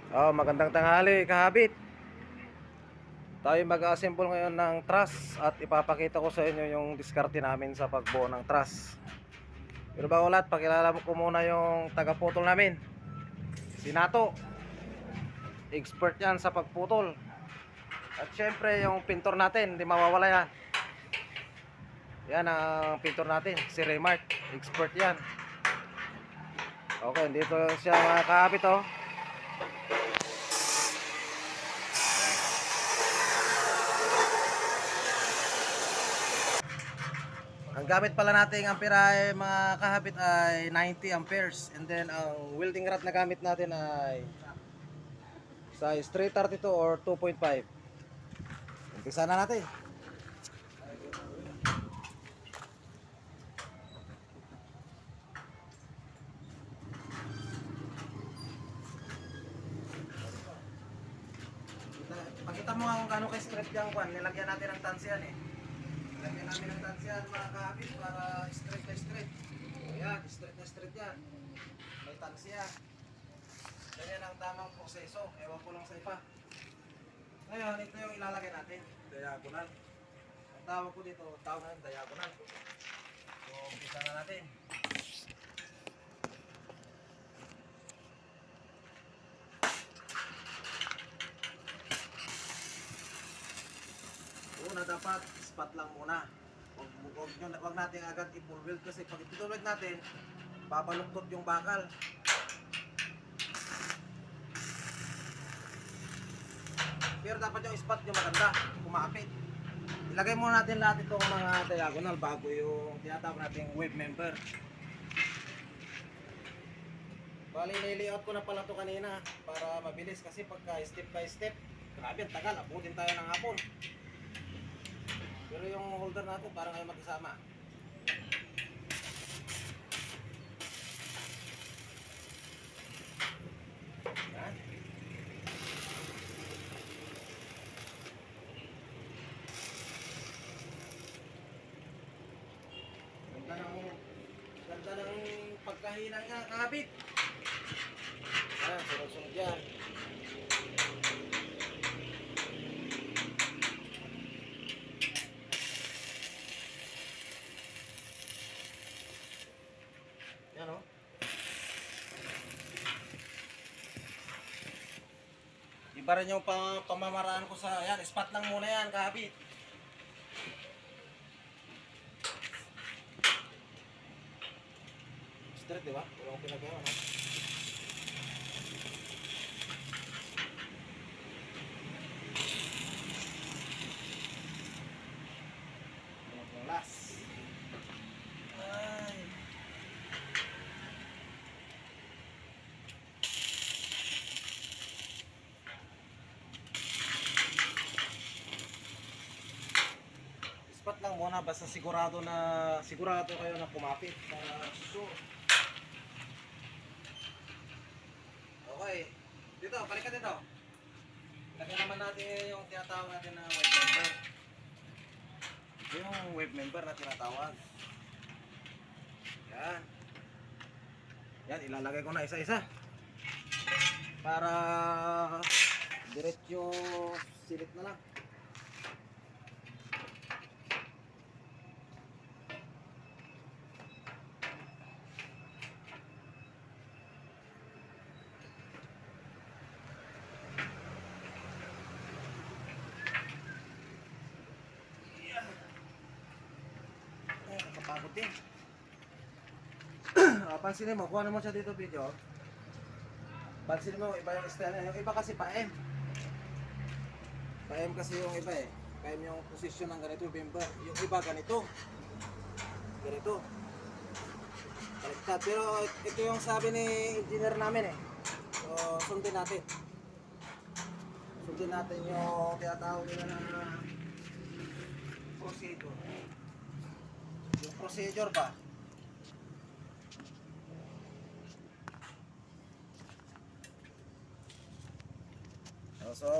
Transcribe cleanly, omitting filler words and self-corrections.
Magandang tanghali, kahabit. Tayo mag-assemble ngayon ng truss at ipapakita ko sa inyo yung diskarte namin sa pagbuo ng truss. Pero bago lahat, pakilala ko muna yung taga-putol namin. Si Nato. Expert yan sa pagputol. At syempre yung pintor natin, hindi mawawala yan. Yan ang pintor natin, si Remark. Expert yan. Okay, dito siya mga kahabit oh. Ang gamit pala nating ampere ay mga kahabit ay 90 amperes. And then ang welding rod na gamit natin ay size 332 or 2.5. Umpisa na natin. Pakita mo nga kung gaano ka-straight yung kwan. Nilagyan natin ng tansyan eh. Nilagyan namin ng tansyan mga kahabit para straight na straight. Ayan, straight na straight yan. May tansya. Ganyan ang tamang proseso. Ewan ko lang sa iba. Ngayon, ito yung ilalagay natin. Diagonal. Ang tawag ko dito, tawag na yung diagonal. So, umpisa na natin. Una dapat, spot lang muna. Huwag natin agad i-full weld kasi pag i-full weld natin, babaluktot yung bakal. Pero dapat yung spot yung maganda, kumapit. Ilagay muna natin lahat itong mga diagonal bago yung tinatawag nating wave member. Bali, nai-layout ko na pala ito kanina para mabilis kasi pagka step by step, grabe ang tagal, abutin tayo ng hapon. Pero yung holder natin parang ayaw magkasama. Yan. Ganda ng pagkahina nga, kabit. Yan, sunod-sunod yan. Yan o. Iba rin yung pamamaraan ko sa, yan, spot lang muna yan, kabit. Straight, di ba? Wala akong pinagawa, no? Last. Ay. Spot lang muna basta sigurado kayo na kumapit para sure. Okay. Dito, balik ka dito. Lagyan naman natin yung tinatawag natin na wave member. Yung wave member na tinatawag. Yan. Yan, ilalagay ko na isa-isa. Para diretso silip na lang. Nakakapagod din. Pansinin mo, kuha mo siya dito video. Pansinin mo, iba yung style. Yung iba kasi pa-M. Pa-M kasi yung iba eh. Pa-M yung posisyon ng ganito, member. Yung iba ganito. Ganito. Baliktad. Pero ito yung sabi ni engineer namin eh. So, sundin natin. Sundin natin yung tinatawag nila ng procedure. Yung procedure ba? So,